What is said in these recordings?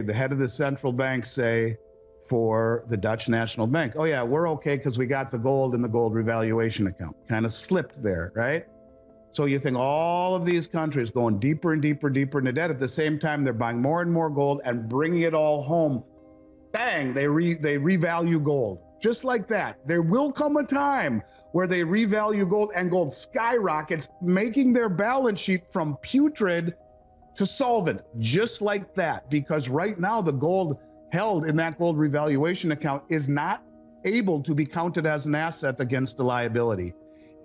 the head of the central bank say for the Dutch National Bank? Oh yeah, we're okay because we got the gold in the gold revaluation account. Kind of slipped there, right? So you think all of these countries going deeper and deeper, deeper into debt. At the same time, they're buying more and more gold and bringing it all home. Bang, they revalue gold. Just like that. There will come a time where they revalue gold and gold skyrockets, making their balance sheet from putrid to solvent, just like that. Because right now, the gold held in that gold revaluation account is not able to be counted as an asset against a liability.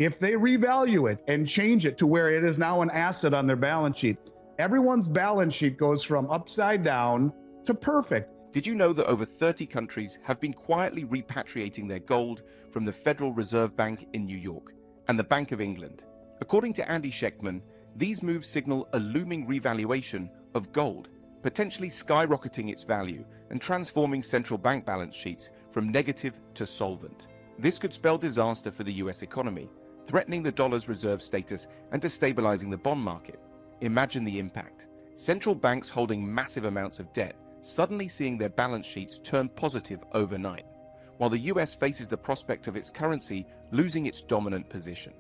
If they revalue it and change it to where it is now an asset on their balance sheet, everyone's balance sheet goes from upside down to perfect. Did you know that over 30 countries have been quietly repatriating their gold from the Federal Reserve Bank in New York and the Bank of England? According to Andy Schectman, these moves signal a looming revaluation of gold, potentially skyrocketing its value and transforming central bank balance sheets from negative to solvent. This could spell disaster for the US economy, threatening the dollar's reserve status and destabilizing the bond market. Imagine the impact. Central banks holding massive amounts of debt suddenly seeing their balance sheets turn positive overnight, while the US faces the prospect of its currency losing its dominant position.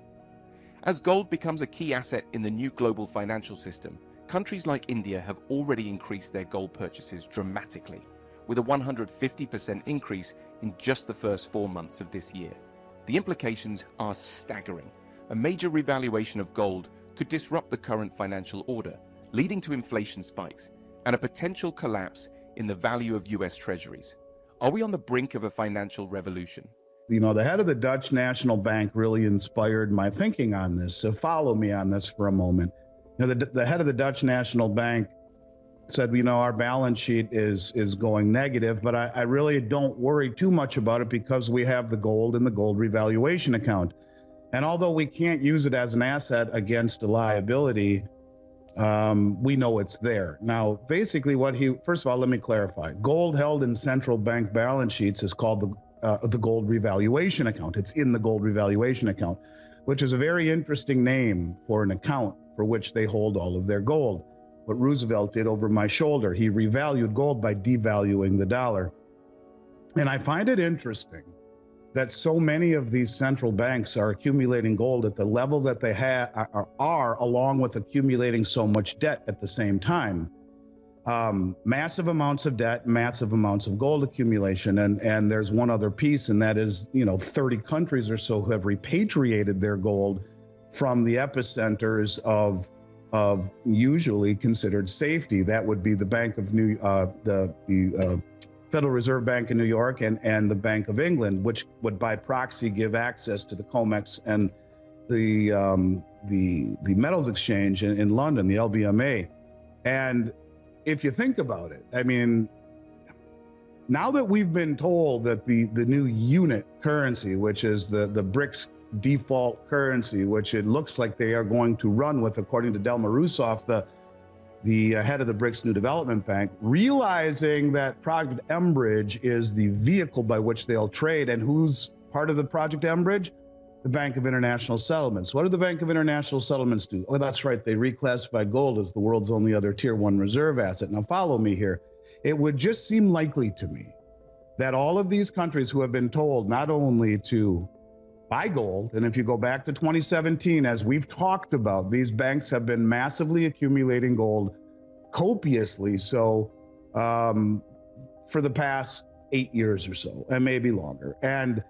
As gold becomes a key asset in the new global financial system, countries like India have already increased their gold purchases dramatically, with a 150% increase in just the first 4 months of this year. The implications are staggering. A major revaluation of gold could disrupt the current financial order, leading to inflation spikes and a potential collapse in the value of US treasuries. Are we on the brink of a financial revolution? You know, the head of the Dutch National Bank really inspired my thinking on this. So follow me on this for a moment. You know, the head of the Dutch National Bank said, you know, our balance sheet is going negative, but I really don't worry too much about it because we have the gold in the gold revaluation account. And although we can't use it as an asset against a liability, we know it's there. Now, basically first of all, let me clarify. Gold held in central bank balance sheets is called the gold revaluation account. It's in the gold revaluation account, which is a very interesting name for an account for which they hold all of their gold. What Roosevelt did over my shoulder, he revalued gold by devaluing the dollar. And I find it interesting that so many of these central banks are accumulating gold at the level that they are, along with accumulating so much debt at the same time. Massive amounts of debt, massive amounts of gold accumulation. And there's one other piece, and that is, 30 countries or so who have repatriated their gold from the epicenters of usually considered safety. That would be the Bank of the Federal Reserve Bank in New York and the Bank of England, which would by proxy give access to the COMEX and the metals exchange in London, the LBMA. And if you think about it, I mean, now that we've been told that the new unit currency, which is the BRICS default currency, which it looks like they are going to run with, according to Delma Rousseff, the head of the BRICS New Development Bank, realizing that Project mBridge is the vehicle by which they'll trade. And who's part of the Project mBridge? The Bank of International Settlements. What do the Bank of International Settlements do? Oh, that's right. They reclassified gold as the world's only other tier 1 reserve asset. Now follow me here. It would just seem likely to me that all of these countries who have been told not only to buy gold, and if you go back to 2017, as we've talked about, these banks have been massively accumulating gold, copiously so, for the past 8 years or so, and maybe longer, and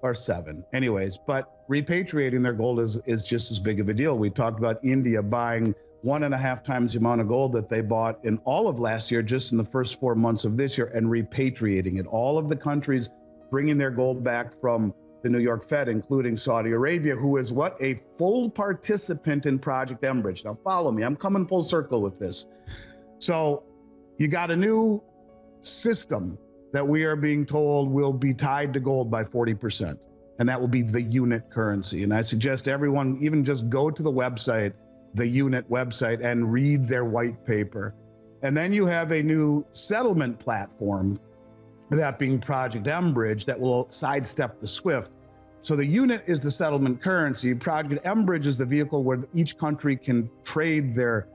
or 7. Anyways, but repatriating their gold is just as big of a deal. We talked about India buying 1.5 times the amount of gold that they bought in all of last year, just in the first 4 months of this year, and repatriating it. All of the countries bringing their gold back from the New York Fed, including Saudi Arabia, who is a full participant in Project mBridge. Now follow me, I'm coming full circle with this. So you got a new system that we are being told will be tied to gold by 40%, and that will be the unit currency. And I suggest everyone even just go to the website, the unit website, and read their white paper. And then you have a new settlement platform, that being Project mBridge, that will sidestep the SWIFT. So the unit is the settlement currency. Project mBridge is the vehicle where each country can trade their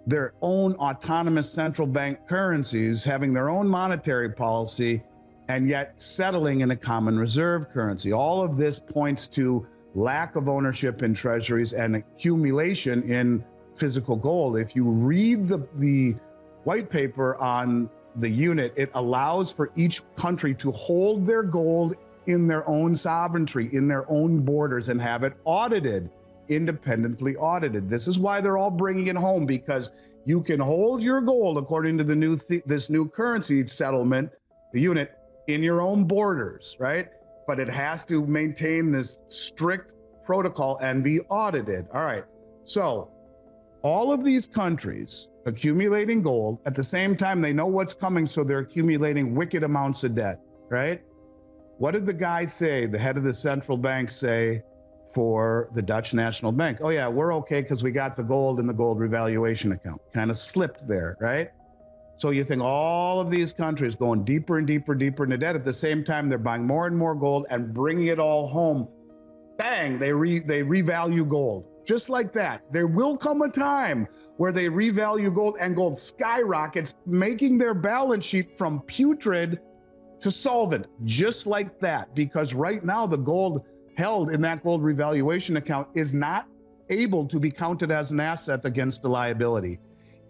their own autonomous central bank currencies, having their own monetary policy, and yet settling in a common reserve currency. All of this points to lack of ownership in treasuries and accumulation in physical gold. If you read the white paper on the unit, it allows for each country to hold their gold in their own sovereignty, in their own borders, and have it audited, independently audited. This is why they're all bringing it home, because you can hold your gold according to the this new currency settlement, the unit, in your own borders, right? But it has to maintain this strict protocol and be audited. All right. So all of these countries accumulating gold, at the same time, they know what's coming, so they're accumulating wicked amounts of debt, right? What did the guy say, the head of the central bank say for the Dutch National Bank? Oh yeah, we're okay because we got the gold in the gold revaluation account. Kind of slipped there, right? So you think all of these countries going deeper and deeper, deeper into debt. At the same time, they're buying more and more gold and bringing it all home. Bang, they revalue gold. Just like that. There will come a time where they revalue gold and gold skyrockets, making their balance sheet from putrid to solvent, just like that. Because right now, the gold held in that gold revaluation account is not able to be counted as an asset against a liability.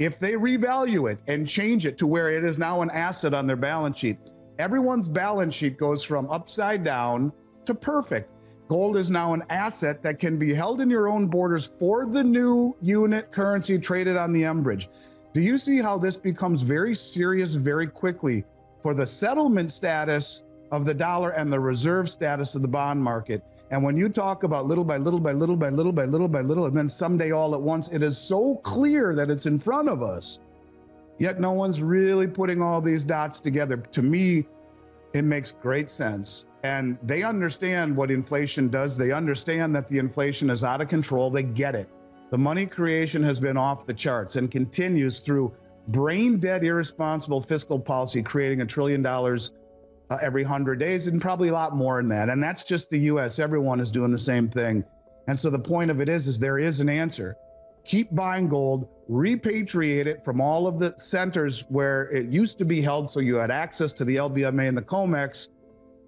If they revalue it and change it to where it is now an asset on their balance sheet, everyone's balance sheet goes from upside down to perfect. Gold is now an asset that can be held in your own borders for the new unit currency traded on the mBridge. Do you see how this becomes very serious very quickly for the settlement status of the dollar and the reserve status of the bond market? And when you talk about little by little by little by little by little by little, and then someday all at once, it is so clear that it's in front of us, yet no one's really putting all these dots together. To me, it makes great sense. And they understand what inflation does. They understand that the inflation is out of control. They get it. The money creation has been off the charts and continues through brain dead, irresponsible fiscal policy, creating $1 trillion every 100 days, and probably a lot more than that. And that's just the US. Everyone is doing the same thing. And so the point of it is there is an answer. Keep buying gold, repatriate it from all of the centers where it used to be held, so you had access to the LBMA and the COMEX.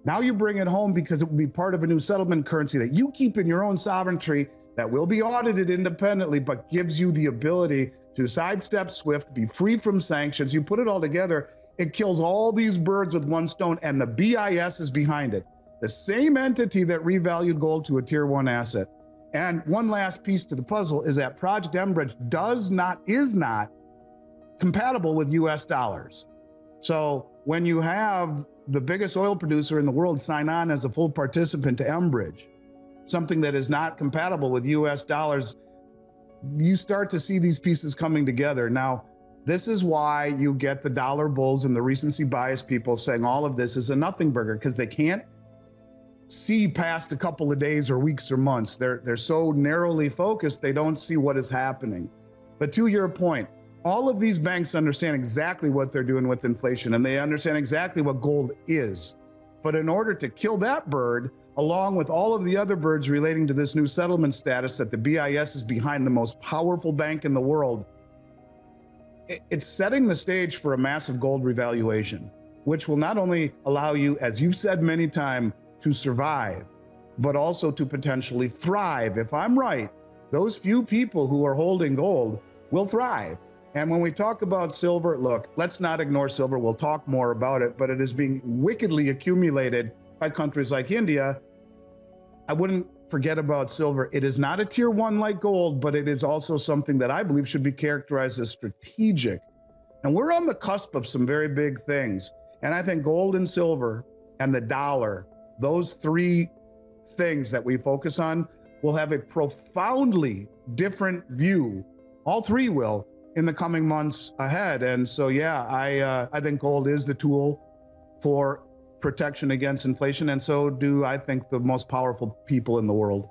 Now you bring it home because it will be part of a new settlement currency that you keep in your own sovereignty, that will be audited independently, but gives you the ability to sidestep SWIFT, be free from sanctions. You put it all together, it kills all these birds with one stone, and the BIS is behind it. The same entity that revalued gold to a tier 1 asset. And one last piece to the puzzle is that Project mBridge is not compatible with US dollars. So when you have the biggest oil producer in the world sign on as a full participant to mBridge, something that is not compatible with US dollars, you start to see these pieces coming together. Now, this is why you get the dollar bulls and the recency bias people saying all of this is a nothing burger, because they can't see past a couple of days or weeks or months. They're so narrowly focused, they don't see what is happening. But to your point, all of these banks understand exactly what they're doing with inflation, and they understand exactly what gold is. But in order to kill that bird, along with all of the other birds relating to this new settlement status that the BIS is behind the most powerful bank in the world, it's setting the stage for a massive gold revaluation, which will not only allow you, as you've said many times, to survive, but also to potentially thrive. If I'm right, those few people who are holding gold will thrive. And when we talk about silver, look, let's not ignore silver. We'll talk more about it, but it is being wickedly accumulated by countries like India. I wouldn't forget about silver. It is not a tier 1 like gold, but it is also something that I believe should be characterized as strategic. And we're on the cusp of some very big things. And I think gold and silver and the dollar, those three things that we focus on, will have a profoundly different view. All three will in the coming months ahead. And so, yeah, I think gold is the tool for protection against inflation. And so do I think the most powerful people in the world.